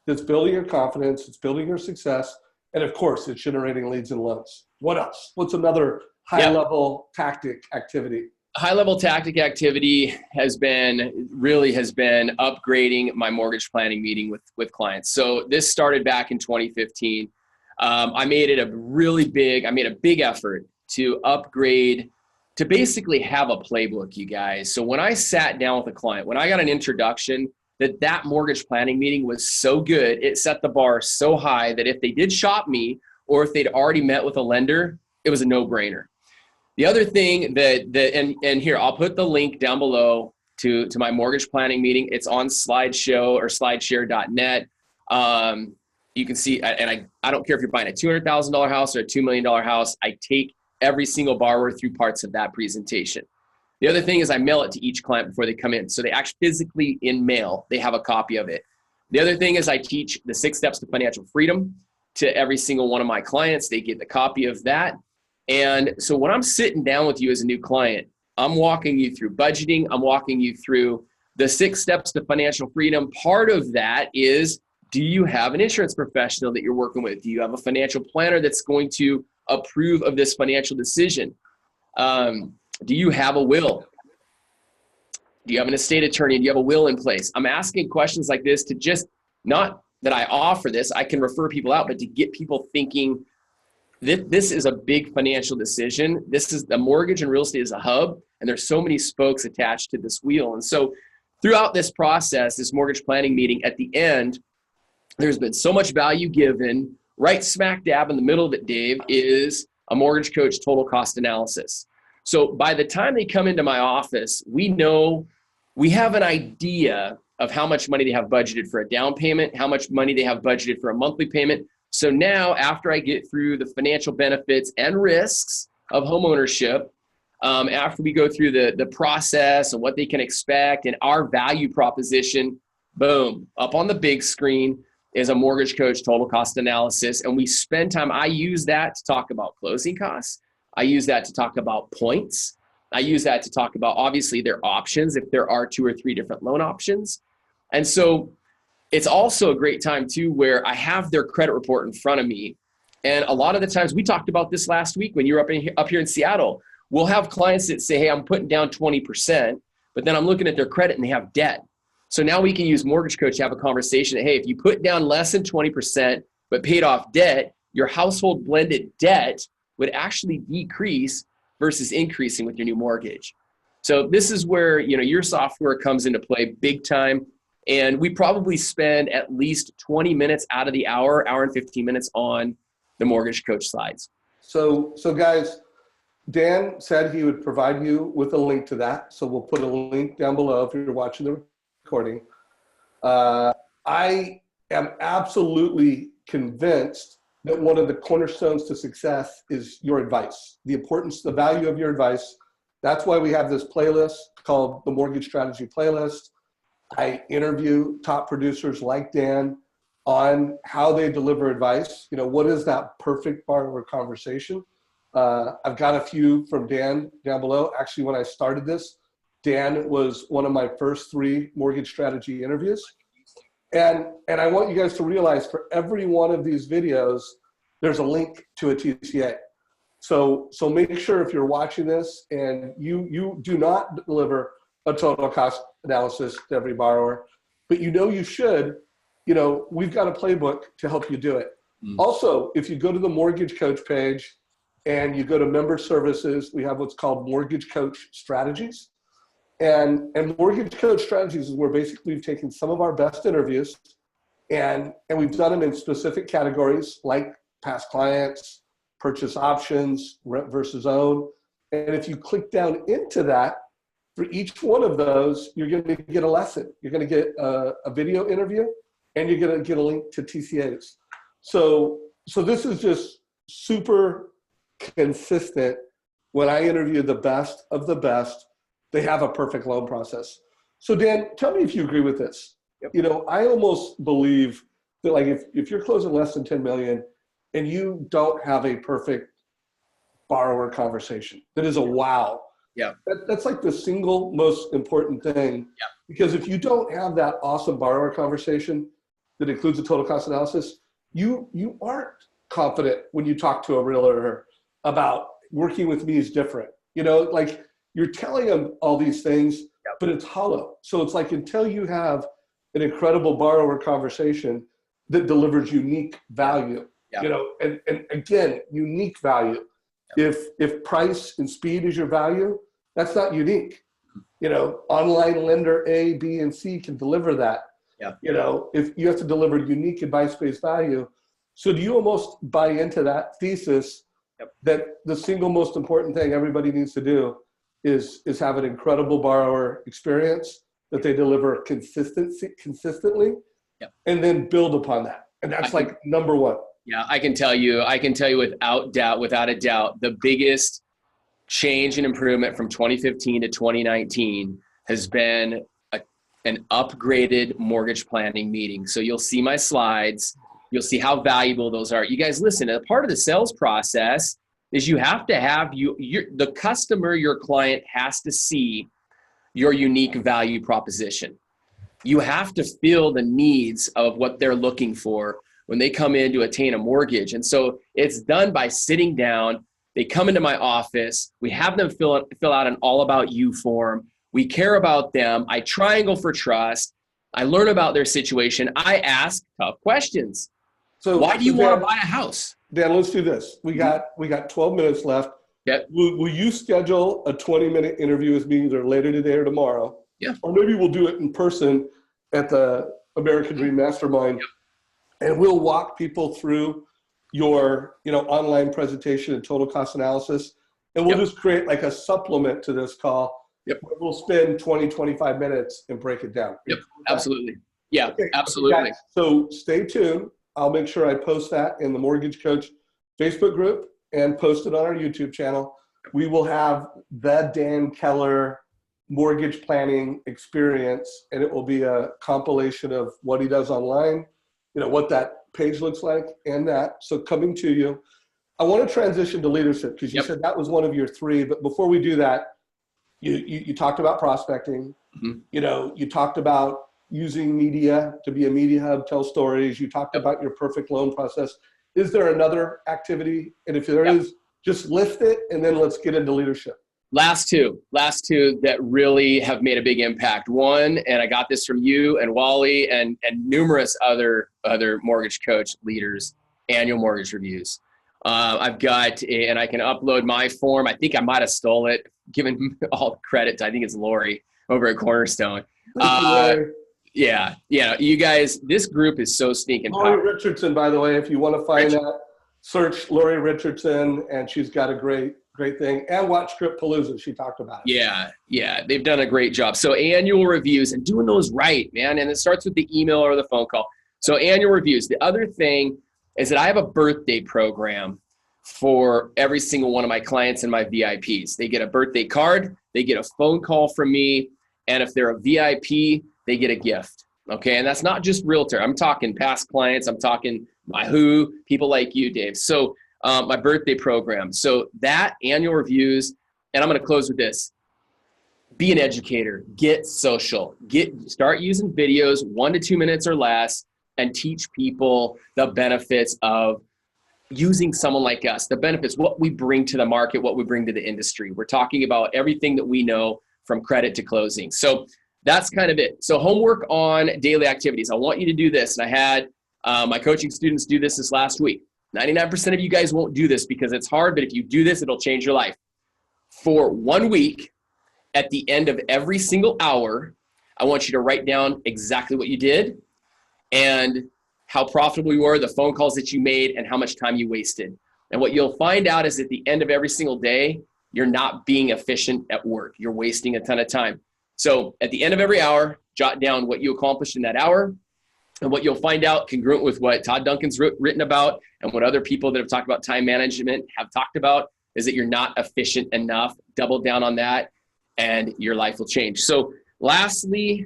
that's building your confidence, it's building your success, and of course, it's generating leads and loans. What else? What's another high-level tactic activity? High-level tactic activity has been upgrading my mortgage planning meeting with clients. So this started back in 2015. I made a big effort to upgrade, to basically have a playbook, you guys. So when I sat down with a client, when I got an introduction, that mortgage planning meeting was so good, it set the bar so high that if they did shop me or if they'd already met with a lender, it was a no-brainer. The other thing and here, I'll put the link down below to my mortgage planning meeting. It's on slideshow or slideshare.net. You can see, and I don't care if you're buying a $200,000 house or a $2 million house, I take every single borrower through parts of that presentation. The other thing is I mail it to each client before they come in. So they actually physically in mail, they have a copy of it. The other thing is I teach the 6 steps to financial freedom to every single one of my clients. They get the copy of that. And so when I'm sitting down with you as a new client, I'm walking you through budgeting. I'm walking you through the 6 steps to financial freedom. Part of that is, do you have an insurance professional that you're working with? Do you have a financial planner that's going to approve of this financial decision? Do you have a will? Do you have an estate attorney? Do you have a will in place? I'm asking questions like this to just, not that I offer this, I can refer people out, but to get people thinking, this is a big financial decision. This is the mortgage and real estate is a hub, and there's so many spokes attached to this wheel. And so throughout this process, this mortgage planning meeting, at the end, there's been so much value given. Right smack dab in the middle of it, Dave, is a mortgage coach total cost analysis. So by the time they come into my office, we have an idea of how much money they have budgeted for a down payment, how much money they have budgeted for a monthly payment. So now, after I get through the financial benefits and risks of homeownership, after we go through the process and what they can expect and our value proposition, boom, up on the big screen is a mortgage coach total cost analysis. And we spend time, I use that to talk about closing costs. I use that to talk about points. I use that to talk about, obviously, their options, if there are 2 or 3 different loan options. And so it's also a great time too, where I have their credit report in front of me. And a lot of the times, we talked about this last week when you were up here in Seattle, we'll have clients that say, hey, I'm putting down 20%, but then I'm looking at their credit and they have debt. So now we can use Mortgage Coach to have a conversation that, hey, if you put down less than 20%, but paid off debt, your household blended debt would actually decrease versus increasing with your new mortgage. So this is where, your software comes into play big time. And we probably spend at least 20 minutes out of the hour and 15 minutes on the Mortgage Coach slides. So guys, Dan said he would provide you with a link to that. So we'll put a link down below if you're watching the recording. I am absolutely convinced that one of the cornerstones to success is your advice, the importance, the value of your advice. That's why we have this playlist called the Mortgage Strategy Playlist. I interview top producers like Dan on how they deliver advice. What is that perfect borrower conversation? I've got a few from Dan down below. Actually, when I started this, Dan was one of my first 3 mortgage strategy interviews. And I want you guys to realize for every one of these videos, there's a link to a TCA. So make sure if you're watching this and you do not deliver a total cost analysis to every borrower, but you should, we've got a playbook to help you do it. Also, if you go to the Mortgage Coach page and you go to member services, we have what's called Mortgage Coach Strategies. And Mortgage Coach Strategies is where basically we've taken some of our best interviews and we've done them in specific categories like past clients, purchase options, rent versus own. And if you click down into that, for each one of those, you're going to get a lesson. You're going to get a video interview, and you're going to get a link to TCAs. So this is just super consistent. When I interview the best of the best, they have a perfect loan process. So Dan, tell me if you agree with this. Yep. I almost believe that like if you're closing less than 10 million and you don't have a perfect borrower conversation, that is a wow. Yeah. That's like the single most important thing. Yeah. Because if you don't have that awesome borrower conversation that includes a total cost analysis, you aren't confident when you talk to a realtor about working with me is different. Like you're telling them all these things, but it's hollow. So it's like until you have an incredible borrower conversation that delivers unique value, and again, unique value. If price and speed is your value, that's not unique. Online lender A, B, and C can deliver that. Yeah. If you have to deliver unique advice-based value. So do you almost buy into that thesis that the single most important thing everybody needs to do is have an incredible borrower experience that they deliver consistently, and then build upon that. And that's like number one. Yeah, I can tell you without a doubt, the biggest change and improvement from 2015 to 2019 has been an upgraded mortgage planning meeting. So you'll see my slides. You'll see how valuable those are. You guys listen, a part of the sales process is you have to have the customer, your client has to see your unique value proposition. You have to feel the needs of what they're looking for when they come in to attain a mortgage. And so it's done by sitting down. They come into my office. We have them fill out an all about you form. We care about them. I triangle for trust. I learn about their situation. I ask tough questions. So why do you want to buy a house? Dan, let's do this. We got 12 minutes left. Yep. Will you schedule a 20-minute interview with me either later today or tomorrow? Yeah. Or maybe we'll do it in person at the American Dream Mastermind. Yep. And we'll walk people through your online presentation and total cost analysis. And we'll just create like a supplement to this call. Yep. We'll spend 20, 25 minutes and break it down. Yep. Absolutely. Yeah, okay. Absolutely. So stay tuned. I'll make sure I post that in the Mortgage Coach Facebook group and post it on our YouTube channel. We will have the Dan Keller mortgage planning experience, and it will be a compilation of what he does online, what that page looks like, and that. So coming to you. I want to transition to leadership because you said that was one of your three. But before we do that, you talked about prospecting. Mm-hmm. You talked about using media to be a media hub, tell stories. You talked about your perfect loan process. Is there another activity? And if there is, just list it, and then let's get into leadership. Last two that really have made a big impact. One, and I got this from you and Wally and numerous other mortgage coach leaders, annual mortgage reviews. I've got, and I can upload my form. I think I might have stole it, given all credit. I think it's Lori over at Cornerstone. Yeah. You guys, this group is so stinking Lori powerful. Richardson, by the way, if you want to find that, search Lori Richardson, and she's got a great thing. And watch Script Palooza. She talked about it. Yeah. They've done a great job. So annual reviews and doing those right, man. And it starts with the email or the phone call. So annual reviews. The other thing is that I have a birthday program for every single one of my clients and my VIPs. They get a birthday card. They get a phone call from me. And if they're a VIP, they get a gift. Okay. And that's not just realtor. I'm talking past clients. I'm talking my who, people like you, Dave. So my birthday program. So that annual reviews, and I'm going to close with this. Be an educator, get social, start using videos, 1 to 2 minutes or less, and teach people the benefits of using someone like us, the benefits, what we bring to the market, what we bring to the industry. We're talking about everything that we know from credit to closing. So that's kind of it. So homework on daily activities. I want you to do this. And I had my coaching students do this last week. 99% of you guys won't do this because it's hard, but if you do this, it'll change your life. For 1 week, at the end of every single hour, I want you to write down exactly what you did and how profitable you were, the phone calls that you made, and how much time you wasted. And what you'll find out is at the end of every single day, you're not being efficient at work. You're wasting a ton of time. So at the end of every hour, jot down what you accomplished in that hour. And what you'll find out, congruent with what Todd Duncan's written about and what other people that have talked about time management have talked about, is that you're not efficient enough. Double down on that, and your life will change. So lastly,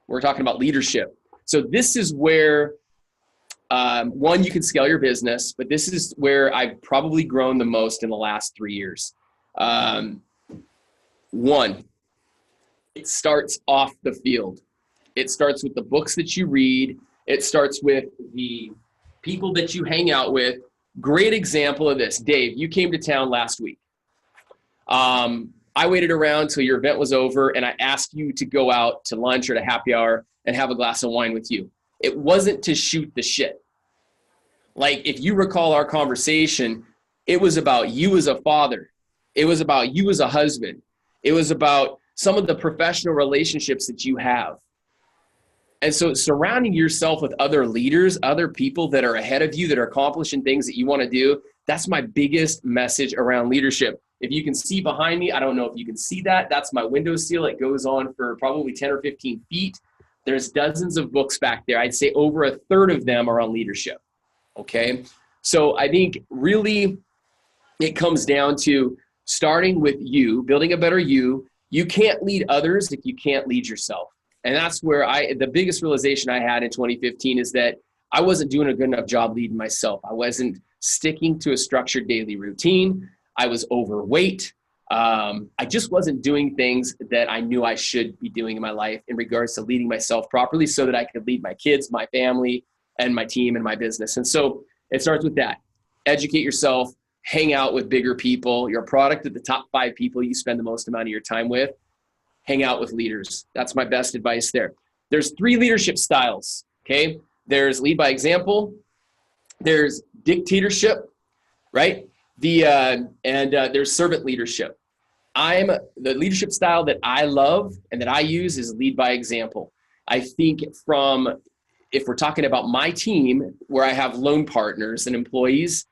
we're talking about leadership. So this is where, one, you can scale your business, but this is where I've probably grown the most in the last 3 years. One, it starts off the field. It starts with the books that you read. It starts with the people that you hang out with. Great example of this. Dave, you came to town last week. I waited around till your event was over and I asked you to go out to lunch or to happy hour and have a glass of wine with you. It wasn't to shoot the shit. Like, if you recall our conversation, it was about you as a father. It was about you as a husband. It was about some of the professional relationships that you have. And so surrounding yourself with other leaders, other people that are ahead of you, that are accomplishing things that you want to do, that's my biggest message around leadership. If you can see behind me, I don't know if you can see that. That's my window seal. It goes on for probably 10 or 15 feet. There's dozens of books back there. I'd say over a third of them are on leadership. Okay. So I think really it comes down to starting with you, building a better you. You can't lead others if you can't lead yourself. And that's where the biggest realization I had in 2015 is that I wasn't doing a good enough job leading myself. I wasn't sticking to a structured daily routine. I was overweight. I just wasn't doing things that I knew I should be doing in my life in regards to leading myself properly so that I could lead my kids, my family, and my team and my business. And so it starts with that. Educate yourself, hang out with bigger people. You're a product of the top 5 people you spend the most amount of your time with. Hang out with leaders. That's my best advice there. There's 3 leadership styles, okay? There's lead by example. There's dictatorship, right? There's servant leadership. The leadership style that I love and that I use is lead by example. I think if we're talking about my team, where I have loan partners and employees,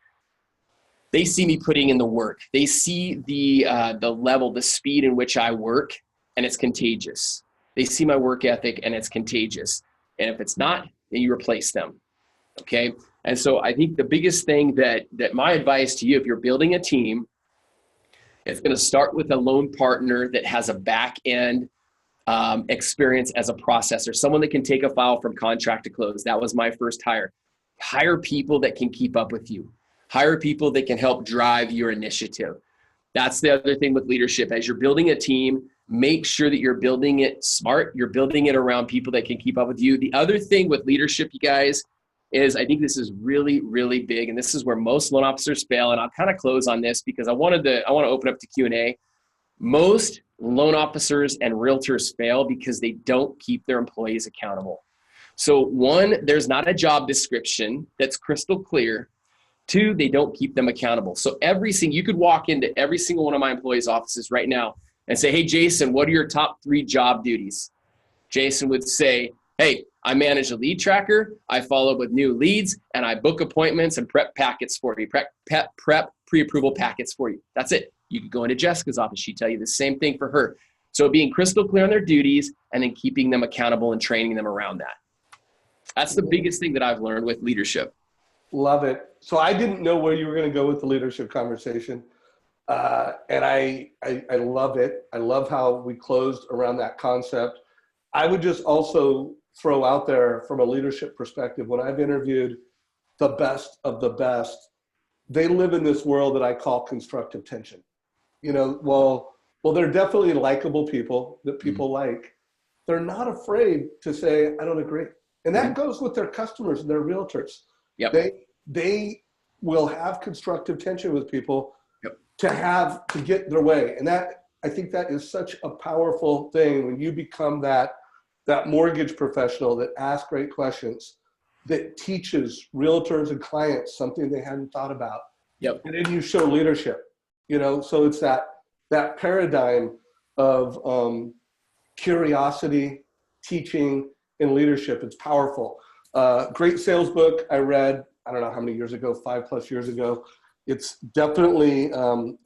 they see me putting in the work. They see the level, the speed in which I work, and it's contagious. They see my work ethic and it's contagious. And if it's not, then you replace them. Okay. And so I think the biggest thing that my advice to you, if you're building a team, it's going to start with a loan partner that has a back end experience as a processor, someone that can take a file from contract to close. That was my first hire. Hire people that can keep up with you. Hire people that can help drive your initiative. That's the other thing with leadership. As you're building a team, make sure that you're building it smart. You're building it around people that can keep up with you. The other thing with leadership, you guys, is I think this is really, really big. And this is where most loan officers fail. And I'll kind of close on this because I want to open up to Q&A. Most loan officers and realtors fail because they don't keep their employees accountable. So 1, there's not a job description that's crystal clear. 2, they don't keep them accountable. So you could walk into every single one of my employees' offices right now and say, hey, Jason, what are your top 3 job duties? Jason would say, hey, I manage a lead tracker, I follow up with new leads, and I book appointments and prep packets for you, prep pre-approval packets for you. That's it. You could go into Jessica's office. She'd tell you the same thing for her. So being crystal clear on their duties and then keeping them accountable and training them around that. That's the biggest thing that I've learned with leadership. Love it. So I didn't know where you were going to go with the leadership conversation. And I love it. I love how we closed around that concept. I would just also throw out there from a leadership perspective, when I've interviewed the best of the best, they live in this world that I call constructive tension. Well, they're definitely likable people that people like. They're not afraid to say, I don't agree. And that goes with their customers and their realtors. Yep. They will have constructive tension with people Yep. to get their way. And that, I think that is such a powerful thing when you become that mortgage professional that asks great questions, that teaches realtors and clients something they hadn't thought about. Yep. And then you show leadership, so it's that paradigm of curiosity, teaching, and leadership. It's powerful. Great sales book I read, I don't know how many years ago, 5+ years ago. It's definitely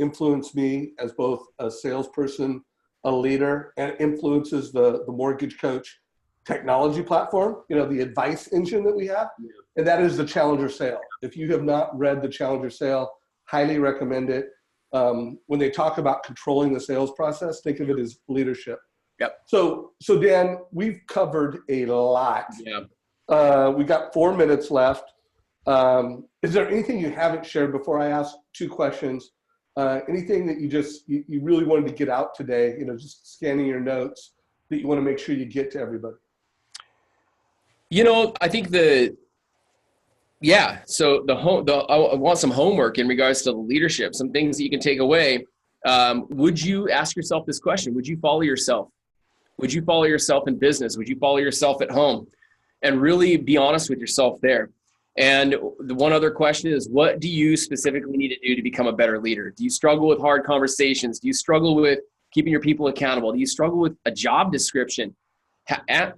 influenced me as both a salesperson, a leader, and influences the mortgage coach technology platform, the advice engine that we have. Yeah. And that is the Challenger Sale. If you have not read the Challenger Sale, highly recommend it. When they talk about controlling the sales process, think of it as leadership. Yep. So Dan, we've covered a lot. Yeah. We got 4 minutes left. Is there anything you haven't shared before I ask 2 questions? Anything that you really wanted to get out today, just scanning your notes, that you want to make sure you get to everybody? I think so I want some homework in regards to leadership, some things that you can take away. Would you ask yourself this question? Would you follow yourself? Would you follow yourself in business? Would you follow yourself at home? And really be honest with yourself there. And the one other question is, what do you specifically need to do to become a better leader? Do you struggle with hard conversations? Do you struggle with keeping your people accountable? Do you struggle with a job description?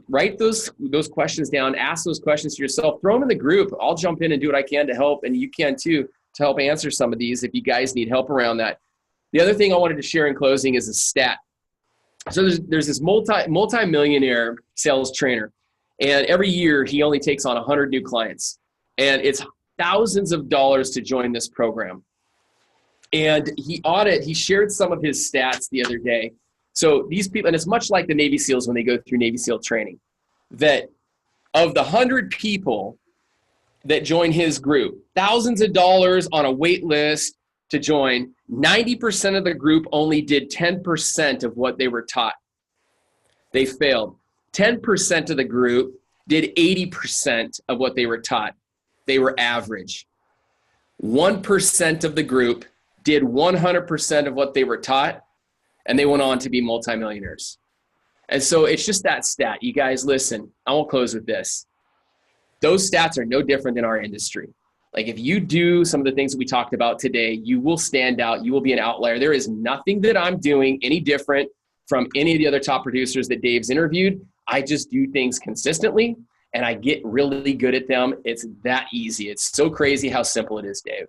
Write those questions down. Ask those questions to yourself. Throw them in the group. I'll jump in and do what I can to help, and you can too, to help answer some of these if you guys need help around that. The other thing I wanted to share in closing is a stat. So there's this multi-millionaire sales trainer, and every year he only takes on 100 new clients, and it's thousands of dollars to join this program. And he shared some of his stats the other day. So these people, and it's much like the Navy SEALs when they go through Navy SEAL training, that of the 100 people that join his group, thousands of dollars on a wait list to join, 90% of the group only did 10% of what they were taught. They failed. 10% of the group did 80% of what they were taught. They were average. 1% of the group did 100% of what they were taught, and they went on to be multimillionaires. And so it's just that stat. You guys, listen, I will close with this. Those stats are no different in our industry. Like if you do some of the things that we talked about today, you will stand out. You will be an outlier. There is nothing that I'm doing any different from any of the other top producers that Dave's interviewed. I just do things consistently, and I get really good at them. It's that easy. It's so crazy how simple it is, Dave.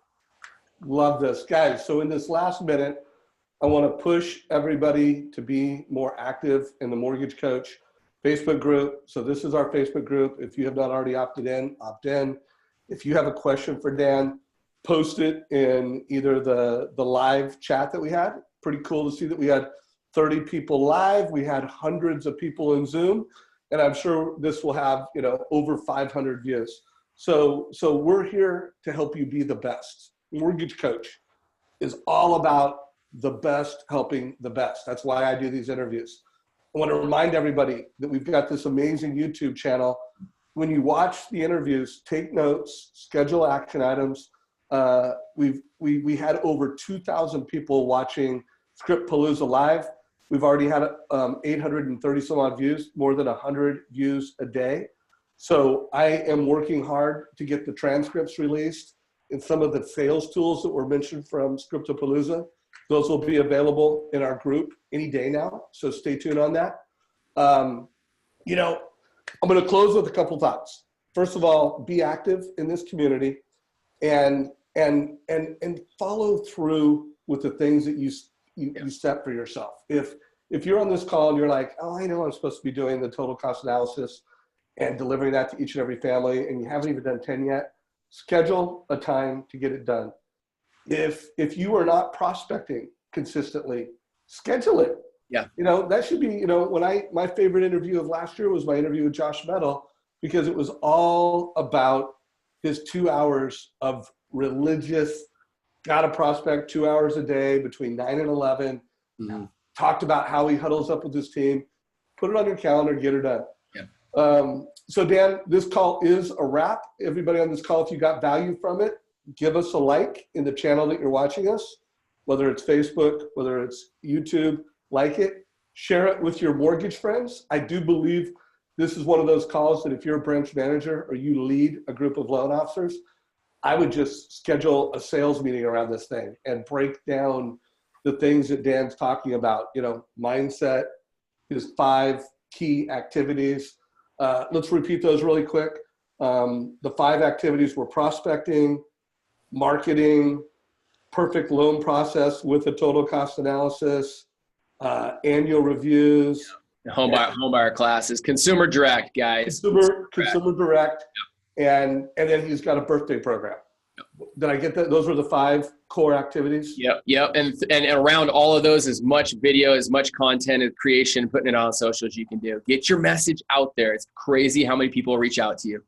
Love this. Guys, so in this last minute, I want to push everybody to be more active in the Mortgage Coach Facebook group. So this is our Facebook group. If you have not already opted in, opt in. If you have a question for Dan, post it in either the live chat that we had. Pretty cool to see that we had 30 people live. We had hundreds of people in Zoom, and I'm sure this will have over 500 views. So we're here to help you be the best. Mortgage Coach is all about the best helping the best. That's why I do these interviews. I want to remind everybody that we've got this amazing YouTube channel. When you watch the interviews, take notes, schedule action items. We had over 2,000 people watching Scriptpalooza live. We've already had 830 some odd views, more than 100 views a day. So I am working hard to get the transcripts released and some of the sales tools that were mentioned from Scriptpalooza. Those will be available in our group any day now, so stay tuned on that. I'm going to close with a couple thoughts. First of all, be active in this community, and follow through with the things that you set for yourself. If you're on this call and you're like, oh, I know I'm supposed to be doing the total cost analysis and delivering that to each and every family, and you haven't even done 10 yet, schedule a time to get it done. If you are not prospecting consistently, schedule it. Yeah. That should be, my favorite interview of last year was my interview with Josh Metal, because it was all about his 2 hours of religious, gotta prospect 2 hours a day between 9 and 11, talked about how he huddles up with his team. Put it on your calendar, get it done. Yeah. So Dan, this call is a wrap. Everybody on this call, if you got value from it, give us a like in the channel that you're watching us, whether it's Facebook, whether it's YouTube, like it, share it with your mortgage friends. I do believe this is one of those calls that if you're a branch manager or you lead a group of loan officers, I would just schedule a sales meeting around this thing and break down the things that Dan's talking about, mindset, his 5 key activities. Let's repeat those really quick. The 5 activities were prospecting, marketing, perfect loan process with a total cost analysis, annual reviews. Homebuyer classes, consumer direct, guys. Consumer direct. And then he's got a birthday program. Did I get that? Those were the 5 core activities? Yep. And around all of those, as much video, as much content and creation, putting it on social as you can do. Get your message out there. It's crazy how many people reach out to you.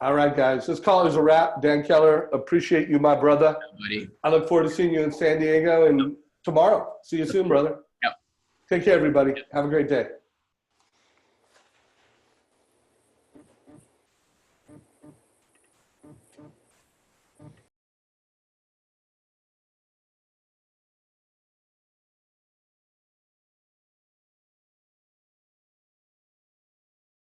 All right, guys. This call is a wrap. Dan Keller, appreciate you, my brother. Buddy. I look forward to seeing you in San Diego and tomorrow. See you soon, brother. Yep. Take care, everybody. Have a great day.